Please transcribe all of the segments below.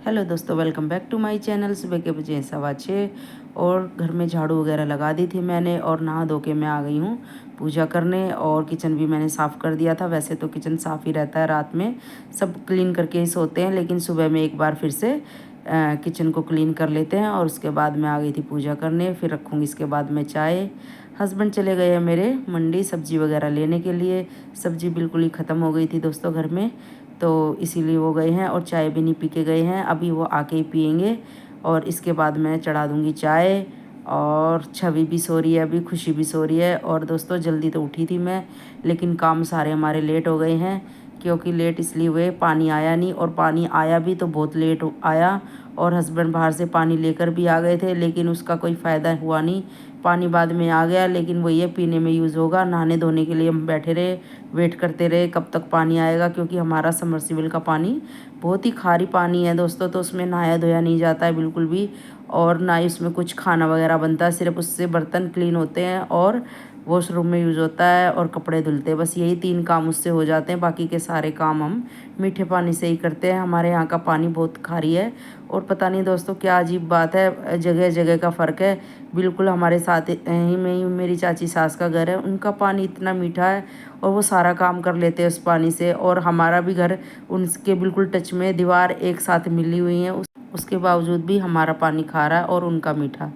Hello दोस्तों, welcome back to my channel. सुबह के बजे 6:15 और घर में झाड़ू वगैरह लगा दी थी मैंने और नहा धो के मैं आ गई हूँ पूजा करने। और किचन भी मैंने साफ़ कर दिया था। वैसे तो किचन साफ़ ही रहता है, रात में सब क्लीन करके ही सोते हैं, लेकिन सुबह में एक बार फिर से किचन को क्लीन कर लेते हैं। और उसके बाद मैं आ गई थी पूजा करने। फिर रखूँगी इसके बाद में चाय। हस्बैंड चले गए हैं मेरे मंडी सब्ज़ी वगैरह लेने के लिए। सब्ज़ी बिल्कुल ही ख़त्म हो गई थी दोस्तों घर में, तो इसीलिए वो गए हैं और चाय भी नहीं पी के गए हैं। अभी वो आके ही पियेंगे और इसके बाद मैं चढ़ा दूँगी चाय। और छवि भी सो रही है, अभी खुशी भी सो रही है। और दोस्तों जल्दी तो उठी थी मैं, लेकिन काम सारे हमारे लेट हो गए हैं। क्योंकि लेट इसलिए हुए, पानी आया नहीं, और पानी आया भी तो बहुत लेट आया। और हस्बैंड बाहर से पानी लेकर भी आ गए थे, लेकिन उसका कोई फ़ायदा हुआ नहीं। पानी बाद में आ गया, लेकिन वही है, पीने में यूज़ होगा। नहाने धोने के लिए हम बैठे रहे, वेट करते रहे कब तक पानी आएगा, क्योंकि हमारा समरसीबल का पानी बहुत ही खारी पानी है दोस्तों। तो उसमें नहाया धोया नहीं जाता है बिल्कुल भी, और ना ही उसमें कुछ खाना वगैरह बनता है। सिर्फ उससे बर्तन क्लीन होते हैं और वॉशरूम में यूज़ होता है और कपड़े धुलते हैं। बस यही 3 काम उससे हो जाते हैं। बाकी के सारे काम हम मीठे पानी से ही करते हैं। हमारे यहाँ का पानी बहुत खारी है, और पता नहीं दोस्तों क्या अजीब बात है, जगह जगह का फ़र्क है। बिल्कुल हमारे साथ ही में ही मेरी चाची सास का घर है, उनका पानी इतना मीठा है और वो सारा काम कर लेते हैं उस पानी से। और हमारा भी घर उनके बिल्कुल टच में, दीवार एक साथ मिली हुई है, उसके बावजूद भी हमारा पानी खारा और उनका मीठा।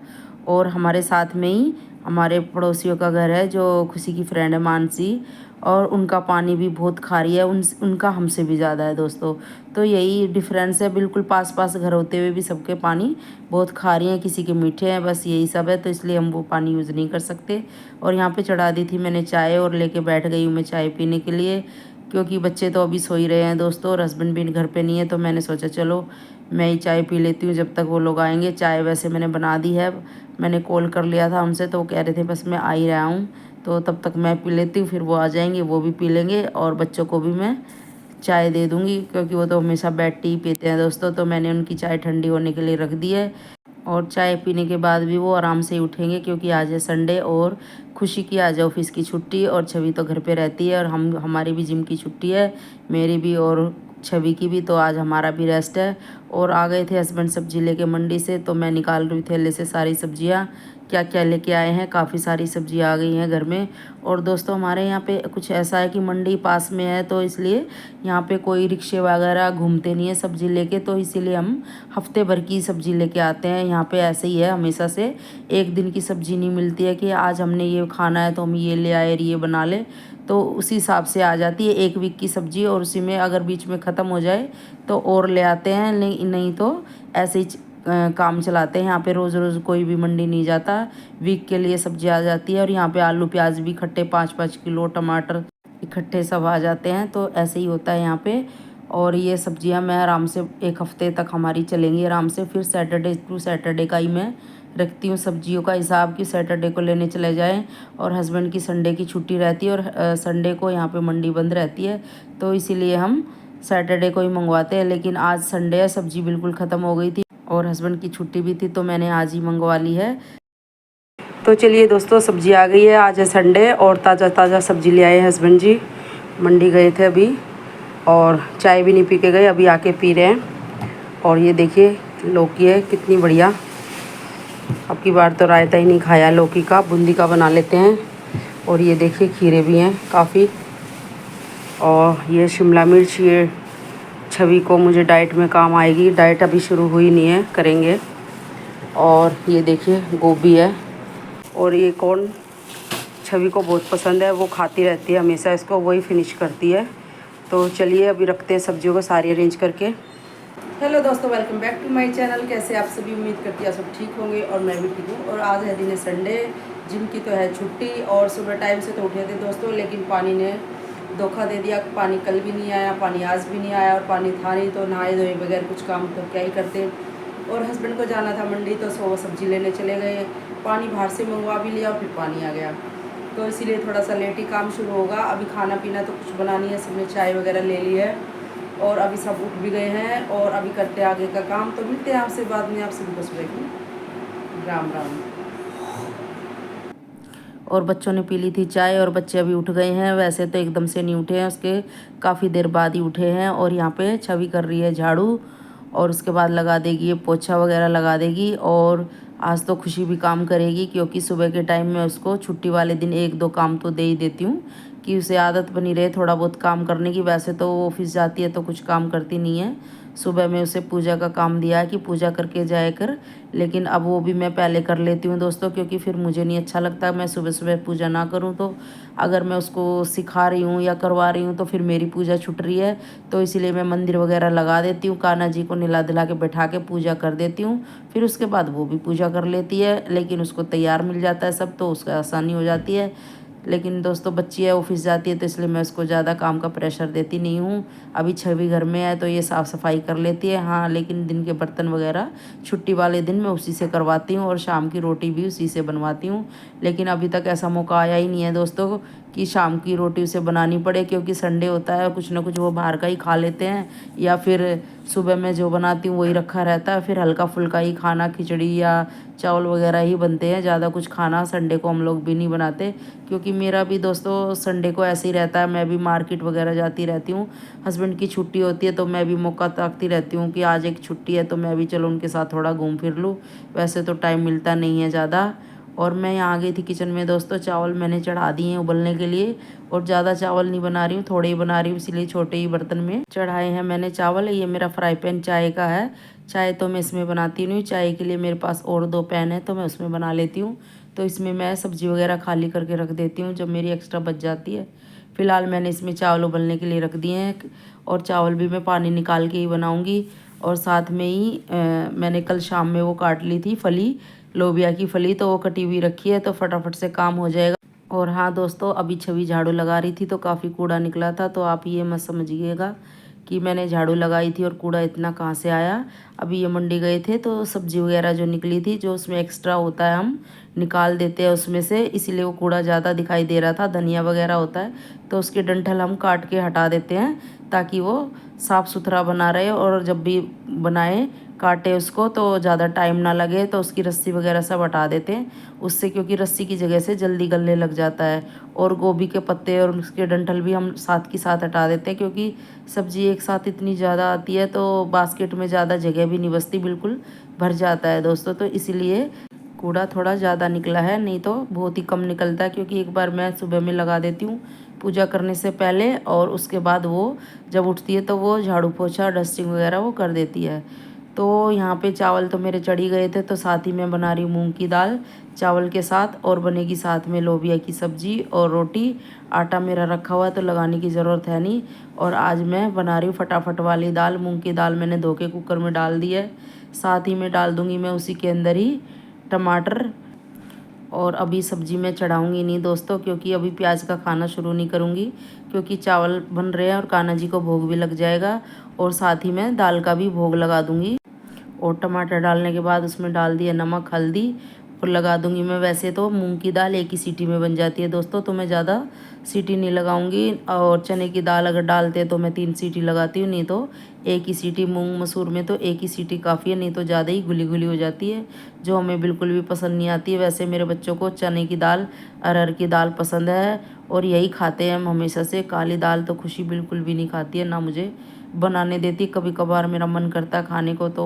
और हमारे साथ में ही हमारे पड़ोसियों का घर है, जो खुशी की फ्रेंड है मानसी, और उनका पानी भी बहुत खारी है, उनका हमसे भी ज़्यादा है दोस्तों। तो यही डिफरेंस है, बिल्कुल पास पास घर होते हुए भी सबके पानी बहुत खारी हैं, किसी के मीठे हैं, बस यही सब है। तो इसलिए हम वो पानी यूज़ नहीं कर सकते। और यहाँ पे चढ़ा दी थी मैंने चाय और लेके बैठ गई हूँ मैं चाय पीने के लिए, क्योंकि बच्चे तो अभी सो ही रहे हैं दोस्तों और हस्बैंड भी घर पे नहीं है। तो मैंने सोचा चलो मैं ही चाय पी लेती हूँ जब तक वो लोग आएंगे। चाय वैसे मैंने बना दी है, मैंने कॉल कर लिया था उनसे, तो वो कह रहे थे बस मैं आ ही रहा हूँ, तो तब तक मैं पी लेती हूँ, फिर वो आ जाएंगे, वो भी पी लेंगे। और बच्चों को भी मैं चाय दे दूँगी, क्योंकि वो तो हमेशा बेड टी ही पीते हैं दोस्तों। तो मैंने उनकी चाय ठंडी होने के लिए रख दी है। और चाय पीने के बाद भी वो आराम से ही उठेंगे, क्योंकि आज है संडे और खुशी की आज ऑफिस की छुट्टी, और छवि तो घर पे रहती है। और हमारी भी जिम की छुट्टी है, मेरी भी और छवि की भी। तो आज हमारा भी रेस्ट है। और आ गए थे हस्बैंड सब्जी लेके मंडी से, तो मैं निकाल रही थैले से सारी सब्जियां, क्या क्या लेके आए हैं। काफ़ी सारी सब्जी आ गई हैं घर में। और दोस्तों हमारे यहाँ पे कुछ ऐसा है कि मंडी पास में है, तो इसलिए यहाँ पे कोई रिक्शे वगैरह घूमते नहीं है सब्जी लेके, तो इसीलिए हम हफ्ते भर की सब्जी लेके आते हैं। यहाँ पे ऐसे ही है हमेशा से, एक दिन की सब्जी नहीं मिलती है कि आज हमने ये खाना है तो हम ये ले आए और ये बना ले। तो उसी हिसाब से आ जाती है 1 वीक की सब्जी, और उसी में अगर बीच में ख़त्म हो जाए तो और ले आते हैं, नहीं तो ऐसे ही काम चलाते हैं। यहाँ पे रोज़ रोज़ कोई भी मंडी नहीं जाता, वीक के लिए सब्जी आ जाती है। और यहाँ पे आलू प्याज भी इकट्ठे 5-5 किलो, टमाटर इकट्ठे सब आ जाते हैं। तो ऐसे ही होता है यहाँ पे। और ये सब्जियां मैं आराम से 1 हफ्ते तक हमारी चलेंगी आराम से। फिर सैटरडे टू सैटरडे का ही मैं रखती हूँ सब्जियों का हिसाब, कि सैटरडे को लेने चले जाएं। और हस्बैंड की संडे की छुट्टी रहती है, और संडे को यहाँ पे मंडी बंद रहती है, तो इसीलिए हम सैटरडे को ही मंगवाते हैं। लेकिन आज संडे है, सब्जी बिल्कुल ख़त्म हो गई थी और हस्बैंड की छुट्टी भी थी, तो मैंने आज ही मंगवा ली है। तो चलिए दोस्तों, सब्जी आ गई है, आज है संडे और ताज़ा ताज़ा सब्जी ले आए हस्बैंड जी। मंडी गए थे अभी, और चाय भी नहीं पी के गए, अभी आके पी रहे हैं। और ये देखिए लौकी है कितनी बढ़िया। अब की बार तो रायता ही नहीं खाया लौकी का, बूंदी का बना लेते हैं। और ये देखिए खीरे भी हैं काफ़ी। और ये शिमला मिर्च, ये छवि को मुझे डाइट में काम आएगी, डाइट अभी शुरू हुई नहीं है, करेंगे। और ये देखिए गोभी है। और ये कौन छवि को बहुत पसंद है, वो खाती रहती है हमेशा इसको, वही फिनिश करती है। तो चलिए अभी रखते हैं सब्जियों को सारी अरेंज करके। हेलो दोस्तों, welcome back to my channel. कैसे आप सभी, उम्मीद करती है सब ठीक होंगे और मैं भी ठीक हूँ। और आज है दिन संडे, जिम की तो है छुट्टी। और सुबह टाइम से तो उठे थे दोस्तों, लेकिन पानी ने धोखा दे दिया। पानी कल भी नहीं आया, पानी आज भी नहीं आया, और पानी था नहीं, तो नहाए धोए बगैर कुछ काम तो क्या ही करते। और हस्बैंड को जाना था मंडी, तो वो सब्जी लेने चले गए। पानी बाहर से मंगवा भी लिया और फिर पानी आ गया, तो इसीलिए थोड़ा सा लेट ही काम शुरू होगा। अभी खाना पीना तो कुछ बना नहीं है, सबने चाय वगैरह ले ली है, और अभी सब उठ भी गए हैं, और अभी करते हैं आगे का काम। तो मिलते हैं आपसे बाद में, आप सभी को सुबह की राम राम। और बच्चों ने पी ली थी चाय, और बच्चे अभी उठ गए हैं। वैसे तो एकदम से नहीं उठे हैं, उसके काफ़ी देर बाद ही उठे हैं। और यहाँ पे छवि कर रही है झाड़ू, और उसके बाद लगा देगी ये पोछा वगैरह लगा देगी। और आज तो खुशी भी काम करेगी क्योंकि सुबह के टाइम में उसको छुट्टी वाले दिन 1-2 काम तो दे ही देती हूँ कि उसे आदत बनी रहे थोड़ा बहुत काम करने की। वैसे तो वो ऑफिस जाती है तो कुछ काम करती नहीं है। सुबह में उसे पूजा का काम दिया है कि पूजा करके जाया कर, लेकिन अब वो भी मैं पहले कर लेती हूँ दोस्तों, क्योंकि फिर मुझे नहीं अच्छा लगता मैं सुबह सुबह पूजा ना करूँ। तो अगर मैं उसको सिखा रही हूँ या करवा रही हूँ तो फिर मेरी पूजा छूट रही है, तो इसीलिए मैं मंदिर वगैरह लगा देती हूँ, कान्हा जी को नहला धुला के बैठा के पूजा कर देती हूँ। फिर उसके बाद वो भी पूजा कर लेती है, लेकिन उसको तैयार मिल जाता है सब, तो उसका आसानी हो जाती है। लेकिन दोस्तों बच्ची है, ऑफिस जाती है, तो इसलिए मैं उसको ज़्यादा काम का प्रेशर देती नहीं हूँ। अभी छवि घर में है तो ये साफ़ सफाई कर लेती है, हाँ, लेकिन दिन के बर्तन वगैरह छुट्टी वाले दिन मैं उसी से करवाती हूँ और शाम की रोटी भी उसी से बनवाती हूँ। लेकिन अभी तक ऐसा मौका आया ही नहीं है दोस्तों कि शाम की रोटी उसे बनानी पड़े, क्योंकि संडे होता है, कुछ ना कुछ वो बाहर का ही खा लेते हैं, या फिर सुबह मैं जो बनाती हूँ वही रखा रहता है। फिर हल्का फुल्का ही खाना, खिचड़ी या चावल वगैरह ही बनते हैं। ज़्यादा कुछ खाना संडे को हम लोग भी नहीं बनाते, क्योंकि मेरा भी दोस्तों संडे को ऐसे ही रहता है, मैं भी मार्केट वगैरह जाती रहती हूँ। हस्बैंड की छुट्टी होती है तो मैं भी मौका ताकती रहती हूँ कि आज एक छुट्टी है तो मैं भी चलो उनके साथ थोड़ा घूम फिर लूँ। वैसे तो टाइम मिलता नहीं है ज़्यादा। और मैं यहाँ आ गई थी किचन में दोस्तों, चावल मैंने चढ़ा दिए हैं उबलने के लिए, और ज़्यादा चावल नहीं बना रही हूँ, थोड़े ही बना रही हूँ, इसीलिए छोटे ही बर्तन में चढ़ाए हैं मैंने चावल। ये मेरा फ्राई पैन चाय का है, चाय तो मैं इसमें बनाती नहीं हूँ, चाय के लिए मेरे पास और 2 पैन है तो मैं उसमें बना लेती हूँ। तो इसमें मैं सब्ज़ी वगैरह खाली करके रख देती हूँ जब मेरी एक्स्ट्रा बच जाती है। फ़िलहाल मैंने इसमें चावल उबलने के लिए रख दिए हैं, और चावल भी मैं पानी निकाल के ही बनाऊँगी। और साथ में ही मैंने कल शाम में वो काट ली थी फली, लोबिया की फली, तो वो कटी हुई रखी है, तो फटाफट से काम हो जाएगा। और हाँ दोस्तों, अभी छवि झाड़ू लगा रही थी तो काफ़ी कूड़ा निकला था, तो आप ये मत समझिएगा कि मैंने झाड़ू लगाई थी और कूड़ा इतना कहाँ से आया। अभी ये मंडी गए थे तो सब्ज़ी वगैरह जो निकली थी, जो उसमें एक्स्ट्रा होता है हम निकाल देते हैं उसमें से, इसीलिए वो कूड़ा ज़्यादा दिखाई दे रहा था। धनिया वगैरह होता है तो उसके डंठल हम काट के हटा देते हैं ताकि वो साफ़ सुथरा बना रहे, और जब भी बनाए काटे उसको तो ज़्यादा टाइम ना लगे, तो उसकी रस्सी वगैरह सब हटा देते हैं उससे, क्योंकि रस्सी की जगह से जल्दी गलने लग जाता है। और गोभी के पत्ते और उसके डंठल भी हम साथ की साथ हटा देते हैं, क्योंकि सब्ज़ी एक साथ इतनी ज़्यादा आती है तो बास्केट में ज़्यादा जगह भी नहीं बचती, बिल्कुल भर जाता है दोस्तों। तो इसीलिए कूड़ा थोड़ा ज़्यादा निकला है, नहीं तो बहुत ही कम निकलता है, क्योंकि एक बार मैं सुबह में लगा देती हूँ पूजा करने से पहले, और उसके बाद वो जब उठती है तो वो झाड़ू पोछा डस्टिंग वगैरह वो कर देती है। तो यहाँ पे चावल तो मेरे चढ़ ही गए थे, तो साथ ही मैं बना रही हूँ मूंग की दाल चावल के साथ, और बनेगी साथ में लोबिया की सब्ज़ी और रोटी। आटा मेरा रखा हुआ है तो लगाने की ज़रूरत है नहीं। और आज मैं बना रही हूँ फटाफट वाली दाल। मूंग की दाल मैंने धो के कुकर में डाल दी है, साथ ही में डाल दूँगी मैं उसी के अंदर ही टमाटर। और अभी सब्ज़ी मैं चढ़ाऊँगी नहीं दोस्तों, क्योंकि अभी प्याज का खाना शुरू नहीं करूँगी, क्योंकि चावल बन रहे हैं और कान्हा जी को भोग भी लग जाएगा, और साथ ही मैं दाल का भी भोग लगा दूँगी। और टमाटर डालने के बाद उसमें डाल दिया नमक हल्दी, और लगा दूंगी मैं। वैसे तो मूंग की दाल एक ही सीटी में बन जाती है दोस्तों, तो मैं ज़्यादा सीटी नहीं लगाऊंगी। और चने की दाल अगर डालते हैं तो मैं 3 सीटी लगाती हूँ, नहीं तो एक ही सीटी। मूंग मसूर में तो एक ही सीटी काफ़ी है, नहीं तो ज़्यादा ही गुली गुली हो जाती है, जो हमें बिल्कुल भी पसंद नहीं आती है। वैसे मेरे बच्चों को चने की दाल अरहर की दाल पसंद है, और यही खाते हैं हम हमेशा से। काली दाल तो खुशी बिल्कुल भी नहीं खाती है, ना मुझे बनाने देती। कभी कभार मेरा मन करता है खाने को तो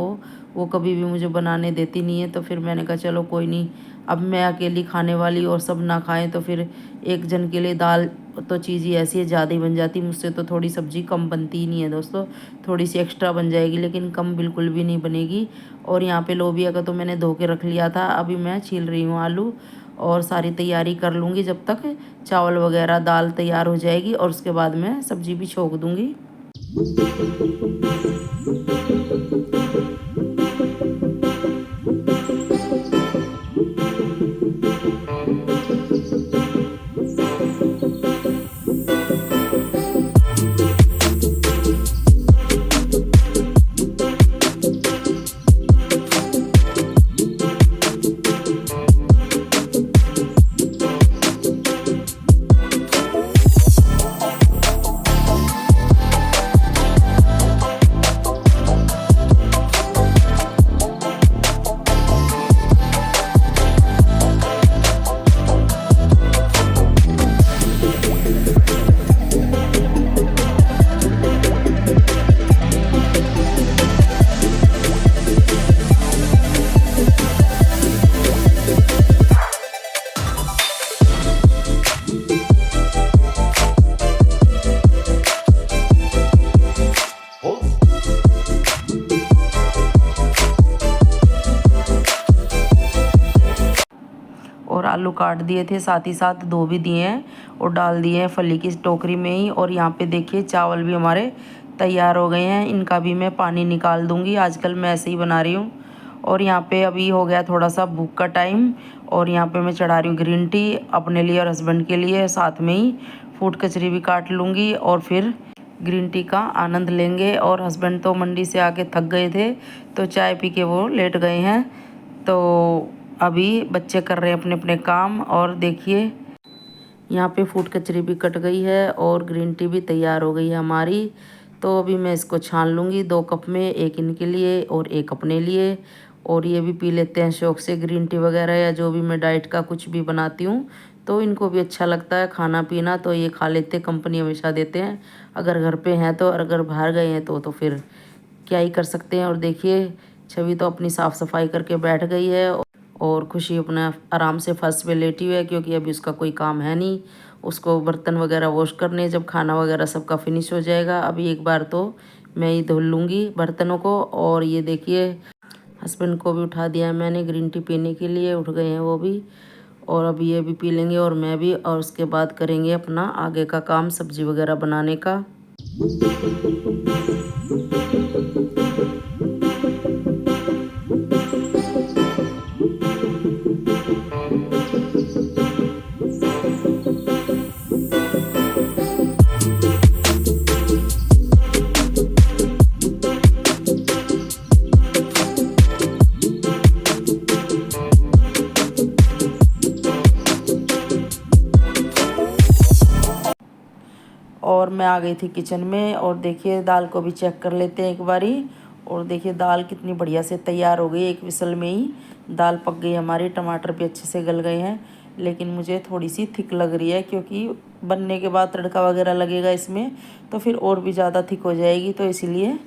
वो कभी भी मुझे बनाने देती नहीं है। तो फिर मैंने कहा चलो कोई नहीं, अब मैं अकेली खाने वाली और सब ना खाएं तो फिर एक जन के लिए दाल तो चीज़ ही ऐसी है, ज़्यादा ही बन जाती। मुझसे तो थोड़ी सब्ज़ी कम बनती ही नहीं है दोस्तों, थोड़ी सी एक्स्ट्रा बन जाएगी, लेकिन कम बिल्कुल भी नहीं बनेगी। और यहाँ पे लोबिया का तो मैंने धो के रख लिया था, अभी मैं छील रही हूँ आलू, और सारी तैयारी कर लूँगी जब तक चावल वगैरह दाल तैयार हो जाएगी, और उसके बाद मैं सब्ज़ी भी छोंक दूँगी। आलू काट दिए थे, साथ ही साथ धो भी दिए हैं और डाल दिए हैं फली की टोकरी में ही। और यहाँ पे देखिए चावल भी हमारे तैयार हो गए हैं, इनका भी मैं पानी निकाल दूँगी। आजकल मैं ऐसे ही बना रही हूँ। और यहाँ पे अभी हो गया थोड़ा सा भूख का टाइम, और यहाँ पे मैं चढ़ा रही हूँ ग्रीन टी अपने लिए और हस्बैंड के लिए। साथ में ही फूड कचरी भी काट लूँगी और फिर ग्रीन टी का आनंद लेंगे। और हस्बैंड तो मंडी से आके थक गए थे, तो चाय पी के वो लेट गए हैं। तो अभी बच्चे कर रहे हैं अपने अपने काम। और देखिए यहाँ पे फूड कचरी भी कट गई है और ग्रीन टी भी तैयार हो गई है हमारी। तो अभी मैं इसको छान लूँगी 2 कप में, एक इनके लिए और एक अपने लिए। और ये भी पी लेते हैं शौक से ग्रीन टी वगैरह, या जो भी मैं डाइट का कुछ भी बनाती हूँ तो इनको भी अच्छा लगता है खाना पीना, तो ये खा लेते हैं, कंपनी हमेशा देते हैं अगर घर पे हैं तो। और अगर बाहर गए हैं तो फिर क्या ही कर सकते हैं। और देखिए छवि तो अपनी साफ़ सफाई करके बैठ गई है, और खुशी अपना आराम से फर्श पे लेटी हुई है, क्योंकि अभी उसका कोई काम है नहीं। उसको बर्तन वगैरह वॉश करने, जब खाना वगैरह सबका फिनिश हो जाएगा अभी एक बार तो मैं ही धुल लूँगी बर्तनों को। और ये देखिए हस्बैंड को भी उठा दिया है मैंने ग्रीन टी पीने के लिए, उठ गए हैं वो भी। और अभी ये भी पी लेंगे और मैं भी, और उसके बाद करेंगे अपना आगे का काम सब्जी वगैरह बनाने का। और मैं आ गई थी किचन में, और देखिए दाल को भी चेक कर लेते हैं एक बारी। और देखिए दाल कितनी बढ़िया से तैयार हो गई, एक विसल में ही दाल पक गई हमारी। टमाटर भी अच्छे से गल गए हैं, लेकिन मुझे थोड़ी सी थिक लग रही है, क्योंकि बनने के बाद तड़का वगैरह लगेगा इसमें तो फिर और भी ज़्यादा थिक हो जाएगी। तो इसीलिए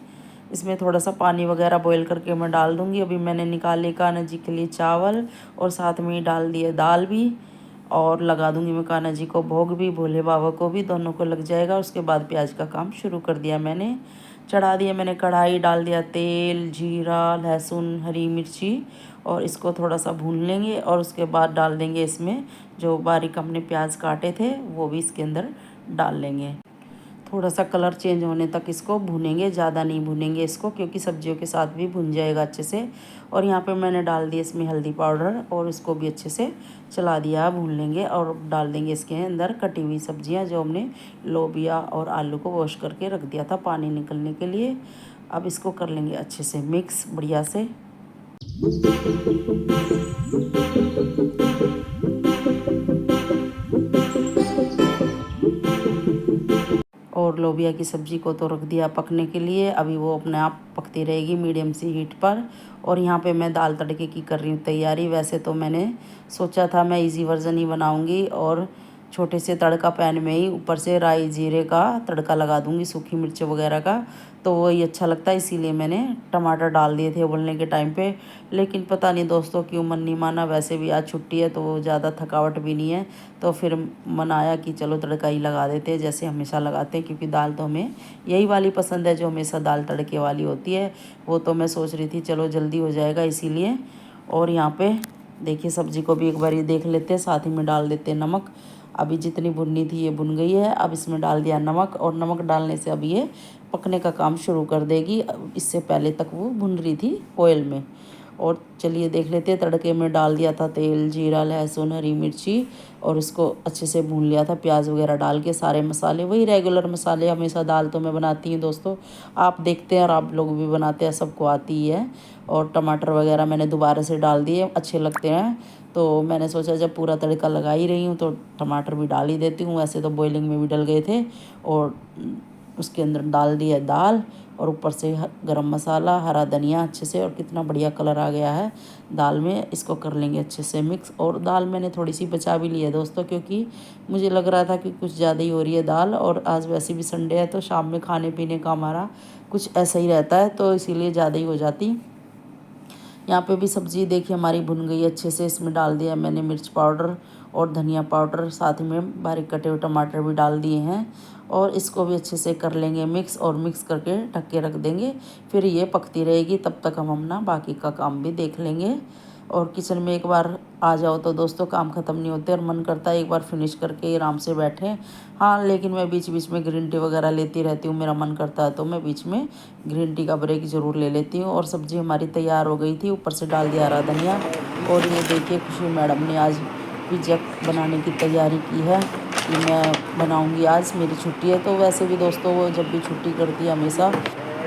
इसमें थोड़ा सा पानी वगैरह बॉईल करके मैं डाल दूँगी। अभी मैंने निकाले कान्हा जी के लिए चावल, और साथ में ही डाल दिए दाल भी। और लगा दूंगी मैं कान्हा जी को भोग भी, भोले बाबा को भी, दोनों को लग जाएगा। उसके बाद प्याज का काम शुरू कर दिया मैंने। चढ़ा दिया मैंने कढ़ाई, डाल दिया तेल, जीरा, लहसुन, हरी मिर्ची, और इसको थोड़ा सा भून लेंगे। और उसके बाद डाल देंगे इसमें जो बारीक हमने प्याज काटे थे वो भी इसके अंदर डाल लेंगे। थोड़ा सा कलर चेंज होने तक इसको भूनेंगे, ज़्यादा नहीं भूनेंगे इसको, क्योंकि सब्जियों के साथ भी भुन जाएगा अच्छे से। और यहाँ पे मैंने डाल दिया इसमें हल्दी पाउडर, और इसको भी अच्छे से चला दिया, भून लेंगे। और डाल देंगे इसके अंदर कटी हुई सब्जियाँ, जो हमने लोबिया और आलू को वॉश करके रख दिया था पानी निकलने के लिए। अब इसको कर लेंगे अच्छे से मिक्स बढ़िया से। और लोबिया की सब्ज़ी को तो रख दिया पकने के लिए, अभी वो अपने आप पकती रहेगी मीडियम सी हीट पर। और यहाँ पे मैं दाल तड़के की कर रही हूँ तैयारी। वैसे तो मैंने सोचा था मैं इजी वर्जन ही बनाऊँगी, और छोटे से तड़का पैन में ही ऊपर से राई जीरे का तड़का लगा दूँगी, सूखी मिर्च वगैरह का, तो वही अच्छा लगता है। इसीलिए मैंने टमाटर डाल दिए थे उबलने के टाइम पे। लेकिन पता नहीं दोस्तों क्यों मन नहीं माना। वैसे भी आज छुट्टी है तो ज़्यादा थकावट भी नहीं है, तो फिर मन आया कि चलो तड़का ही लगा देते हैं जैसे हमेशा लगाते हैं, क्योंकि दाल तो हमें यही वाली पसंद है जो हमेशा दाल तड़के वाली होती है। वो तो मैं सोच रही थी चलो जल्दी हो जाएगा इसीलिए। और यहाँ पे देखिए सब्ज़ी को भी एक बार देख लेते हैं, साथ ही में डाल देते हैं नमक। अभी जितनी भुननी थी ये भुन गई है। अब इसमें डाल दिया नमक, और नमक डालने से अब ये पकने का काम शुरू कर देगी। इससे पहले तक वो भुन रही थी ऑयल में। और चलिए देख लेते हैं, तड़के में डाल दिया था तेल, जीरा, लहसुन, हरी मिर्ची, और उसको अच्छे से भून लिया था प्याज वगैरह डाल के। सारे मसाले वही रेगुलर मसाले, हमेशा दाल तो मैं बनाती हूँ दोस्तों, आप देखते हैं और आप लोग भी बनाते हैं, सबको आती ही है। और टमाटर वगैरह मैंने दोबारा से डाल दिए, अच्छे लगते हैं। तो मैंने सोचा जब पूरा तड़का लगा ही रही हूँ तो टमाटर भी डाल ही देती हूँ। वैसे तो बॉइलिंग में भी डल गए थे। और उसके अंदर डाल दिया दाल, और ऊपर से गरम मसाला, हरा धनिया अच्छे से, और कितना बढ़िया कलर आ गया है दाल में। इसको कर लेंगे अच्छे से मिक्स। और दाल मैंने थोड़ी सी बचा भी ली है दोस्तों, क्योंकि मुझे लग रहा था कि कुछ ज़्यादा ही हो रही है दाल, और आज वैसे भी संडे है तो शाम में खाने पीने का हमारा कुछ ऐसा ही रहता है, तो इसीलिए ज़्यादा ही हो जाती। यहाँ पे भी सब्ज़ी देखिए हमारी भुन गई अच्छे से। इसमें डाल दिया मैंने मिर्च पाउडर और धनिया पाउडर, साथ में बारीक कटे हुए टमाटर भी डाल दिए हैं। और इसको भी अच्छे से कर लेंगे मिक्स, और मिक्स करके ढक के रख देंगे। फिर ये पकती रहेगी, तब तक हम अपना बाकी का काम भी देख लेंगे। और किचन में एक बार आ जाओ तो दोस्तों काम ख़त्म नहीं होते और मन करता है एक बार फिनिश करके आराम से बैठें। हाँ, लेकिन मैं बीच बीच में ग्रीन टी वगैरह लेती रहती हूँ, मेरा मन करता है तो मैं बीच में ग्रीन टी का ब्रेक ज़रूर ले लेती हूँ। और सब्ज़ी हमारी तैयार हो गई थी, ऊपर से डाल दिया हरा धनिया। और ये देखिए खुशी मैडम ने आज पिज़्ज़ा बनाने की तैयारी की है कि मैं बनाऊँगी, आज मेरी छुट्टी है। तो वैसे भी दोस्तों वो जब भी छुट्टी करती है हमेशा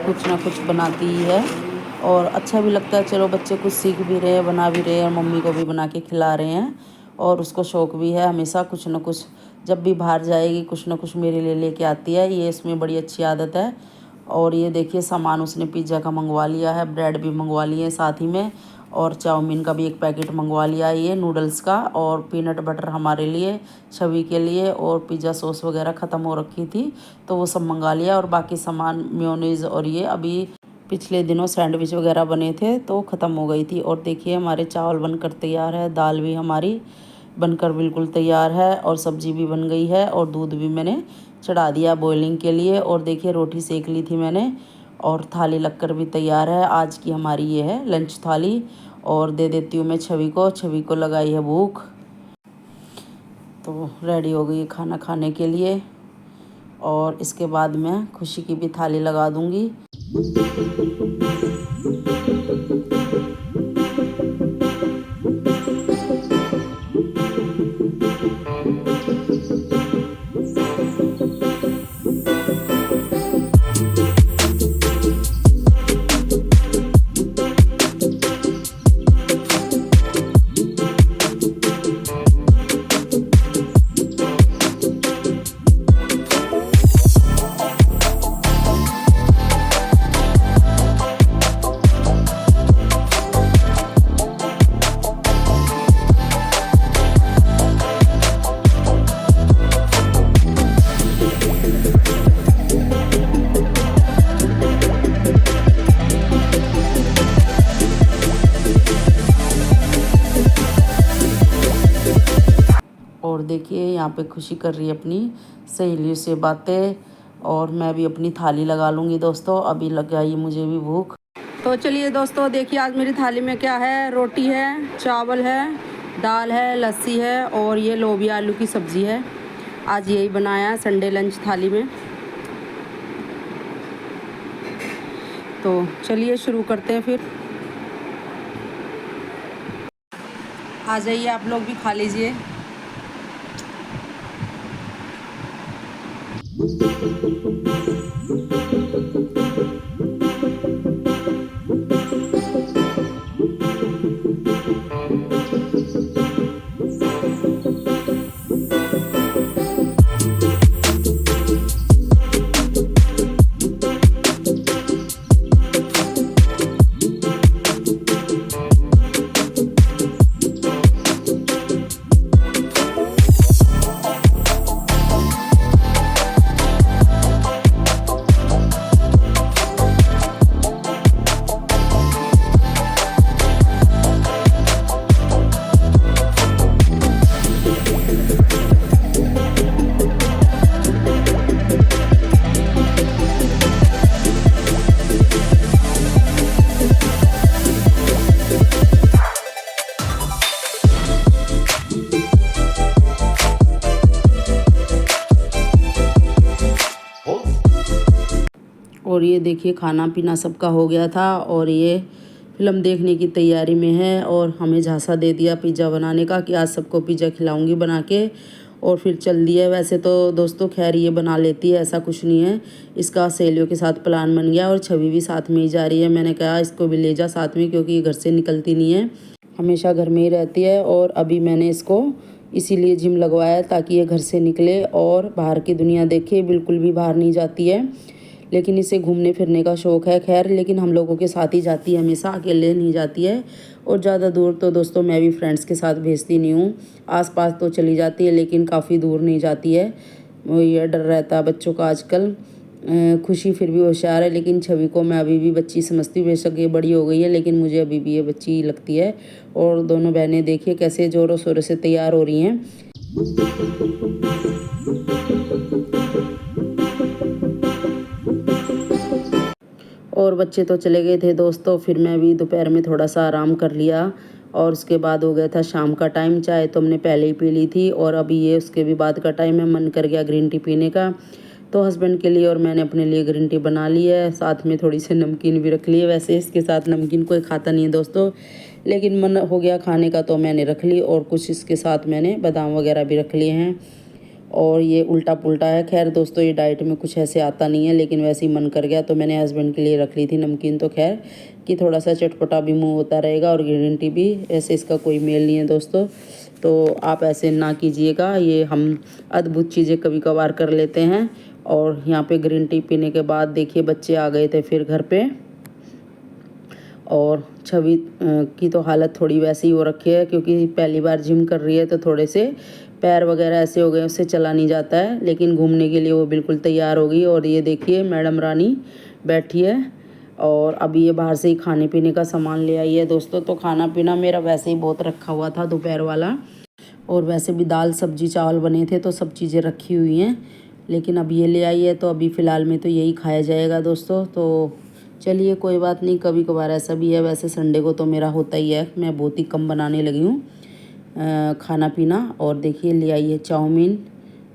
कुछ ना कुछ बनाती ही है और अच्छा भी लगता है। चलो बच्चे कुछ सीख भी रहे हैं, बना भी रहे हैं और मम्मी को भी बना के खिला रहे हैं। और उसको शौक़ भी है, हमेशा कुछ ना कुछ जब भी बाहर जाएगी कुछ ना कुछ मेरे लिए लेके आती है, ये इसमें बड़ी अच्छी आदत है। और ये देखिए सामान उसने पिज़्ज़ा का मंगवा लिया है, ब्रेड भी मंगवा लिए हैं साथ ही में, और चाउमीन का भी एक पैकेट मंगवा लिया है, ये नूडल्स का, और पीनट बटर हमारे लिए, छवि के लिए, और पिज़्ज़ा सॉस वगैरह ख़त्म हो रखी थी तो वो सब मंगा लिया। और बाकी सामान मेयोनीज़ और ये अभी पिछले दिनों सैंडविच वगैरह बने थे तो ख़त्म हो गई थी। और देखिए हमारे चावल बनकर तैयार है, दाल भी हमारी बनकर बिल्कुल तैयार है और सब्ज़ी भी बन गई है और दूध भी मैंने चढ़ा दिया बॉइलिंग के लिए। और देखिए रोटी सेक ली थी मैंने और थाली लगकर भी तैयार है। आज की हमारी ये है लंच थाली। और दे देती हूँ मैं छवि को लगाई है भूख, तो रेडी हो गई है खाना खाने के लिए। और इसके बाद मैं खुशी की भी थाली लगा दूँगी। और देखिए यहाँ पे खुशी कर रही है अपनी सहेलियों से बातें और मैं भी अपनी थाली लगा लूँगी दोस्तों, अभी लग गई मुझे भी भूख। तो चलिए दोस्तों देखिए आज मेरी थाली में क्या है, रोटी है, चावल है, दाल है, लस्सी है और ये लोबिया आलू की सब्ज़ी है। आज यही बनाया है संडे लंच थाली में। तो चलिए शुरू करते हैं फिर। आ जाइए आप लोग भी खा लीजिए। और ये देखिए खाना पीना सबका हो गया था और ये फिल्म देखने की तैयारी में है। और हमें झांसा दे दिया पिज़्ज़ा बनाने का कि आज सबको पिज़्ज़ा खिलाऊंगी बना के, और फिर चल दिया। वैसे तो दोस्तों खैर ये बना लेती है, ऐसा कुछ नहीं है। इसका सहेलियों के साथ प्लान बन गया और छवि भी साथ में ही जा रही है। मैंने कहा इसको भी ले जा साथ में क्योंकि ये घर से निकलती नहीं है, हमेशा घर में ही रहती है। और अभी मैंने इसको इसीलिए जिम लगवाया ताकि ये घर से निकले और बाहर की दुनिया देखे। बिल्कुल भी बाहर नहीं जाती है, लेकिन इसे घूमने फिरने का शौक़ है खैर, लेकिन हम लोगों के साथ ही जाती है, हमेशा अकेले नहीं जाती है। और ज़्यादा दूर तो दोस्तों मैं भी फ्रेंड्स के साथ भेजती नहीं हूँ, आसपास तो चली जाती है लेकिन काफ़ी दूर नहीं जाती है। ये डर रहता है बच्चों का आजकल। खुशी फिर भी होशियार है, लेकिन छवि को मैं अभी भी बच्ची समझती हूँ। बेशक ये बड़ी हो गई है लेकिन मुझे अभी भी ये बच्ची लगती है। और दोनों बहनें देखिए कैसे ज़ोरों शोरों से तैयार हो रही हैं। और बच्चे तो चले गए थे दोस्तों, फिर मैं भी दोपहर में थोड़ा सा आराम कर लिया और उसके बाद हो गया था शाम का टाइम। चाय तो हमने पहले ही पी ली थी और अभी ये उसके भी बाद का टाइम है, मन कर गया ग्रीन टी पीने का। तो हस्बैंड के लिए और मैंने अपने लिए ग्रीन टी बना ली है, साथ में थोड़ी सी नमकीन भी रख ली है। वैसे इसके साथ नमकीन कोई खाता नहीं है दोस्तों, लेकिन मन हो गया खाने का तो मैंने रख ली। और कुछ इसके साथ मैंने बादाम वगैरह भी रख लिए हैं। और ये उल्टा पुल्टा है, खैर दोस्तों ये डाइट में कुछ ऐसे आता नहीं है, लेकिन वैसे ही मन कर गया तो मैंने हस्बैंड के लिए रख ली थी नमकीन। तो खैर कि थोड़ा सा चटपटा भी मुँह होता रहेगा और ग्रीन टी भी, ऐसे इसका कोई मेल नहीं है दोस्तों। तो आप ऐसे ना कीजिएगा, ये हम अद्भुत चीज़ें कभी कभार कर लेते हैं। और यहाँ पे ग्रीन टी पीने के बाद देखिए बच्चे आ गए थे फिर घर पे, और छवि की तो हालत थोड़ी वैसी ही हो रखी है, क्योंकि पहली बार जिम कर रही है तो थोड़े से पैर वगैरह ऐसे हो गए, उससे चला नहीं जाता है। लेकिन घूमने के लिए वो बिल्कुल तैयार हो गई। और ये देखिए मैडम रानी बैठी है, और अभी ये बाहर से ही खाने पीने का सामान ले आई है दोस्तों। तो खाना पीना मेरा वैसे ही बहुत रखा हुआ था दोपहर वाला, और वैसे भी दाल सब्जी चावल बने थे तो सब चीज़ें रखी हुई हैं। लेकिन अब ये ले आई है तो अभी फ़िलहाल में तो यही खाया जाएगा दोस्तों। तो चलिए कोई बात नहीं, कभी कभार ऐसा भी है। वैसे संडे को तो मेरा होता ही है, मैं बहुत ही कम बनाने लगी हूँ खाना पीना। और देखिए ले आई है चाउमीन,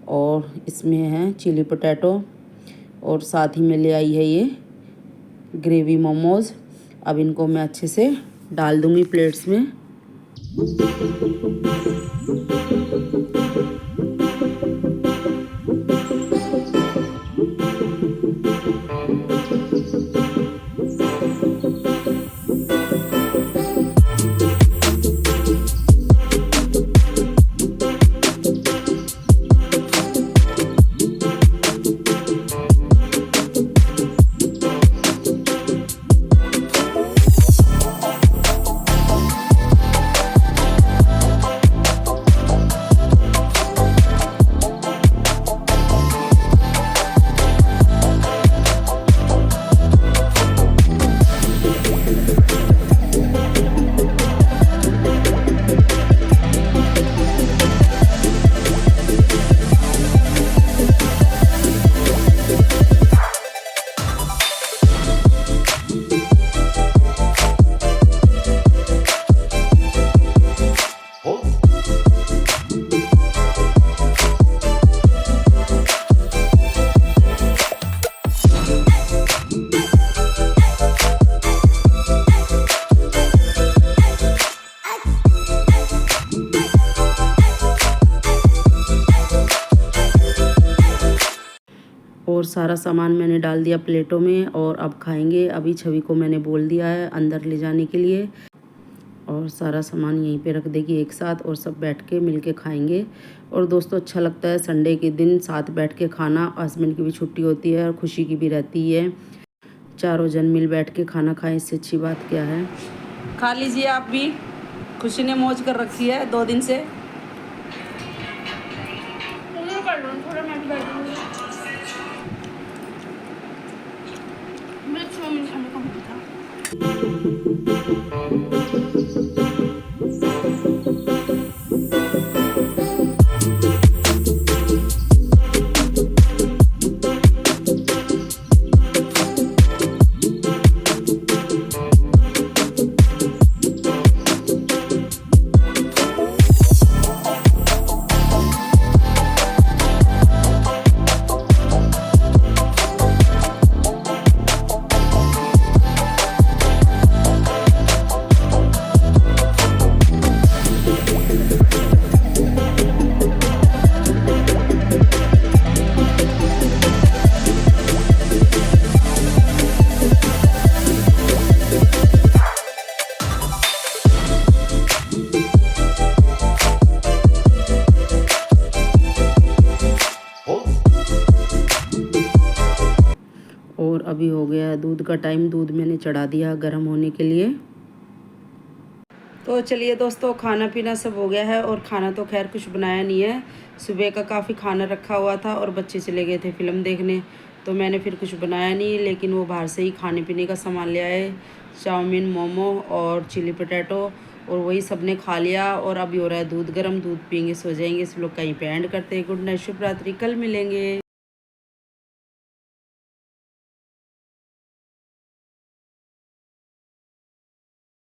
और इसमें है चिली पोटैटो, और साथ ही में ले आई है ये ग्रेवी मोमोज़। अब इनको मैं अच्छे से डाल दूँगी प्लेट्स में। और सारा सामान मैंने डाल दिया प्लेटों में, और अब खाएंगे। अभी छवि को मैंने बोल दिया है अंदर ले जाने के लिए, और सारा सामान यहीं पे रख देगी एक साथ, और सब बैठ के मिल के खाएंगे। और दोस्तों अच्छा लगता है संडे के दिन साथ बैठ के खाना, हस्बैंड की भी छुट्टी होती है और खुशी की भी रहती है। चारों जन मिल बैठ के खाना खाएं, इससे अच्छी बात क्या है। खा लीजिए आप भी, खुशी ने मौज कर रखी है 2 दिन से। और अभी हो गया है दूध का टाइम, दूध मैंने चढ़ा दिया गर्म होने के लिए। तो चलिए दोस्तों खाना पीना सब हो गया है, और खाना तो खैर कुछ बनाया नहीं है, सुबह का काफ़ी खाना रखा हुआ था और बच्चे चले गए थे फिल्म देखने, तो मैंने फिर कुछ बनाया नहीं। लेकिन वो बाहर से ही खाने पीने का सामान ले आए, चाउमीन मोमो और चिली पोटैटो, और वही सब ने खा लिया। और अभी हो रहा है दूध गर्म, दूध पियेंगे सो जाएंगे। इस लोग कहीं पे एंड करते हैं। गुड नाइट, शुभ रात्रि, कल मिलेंगे।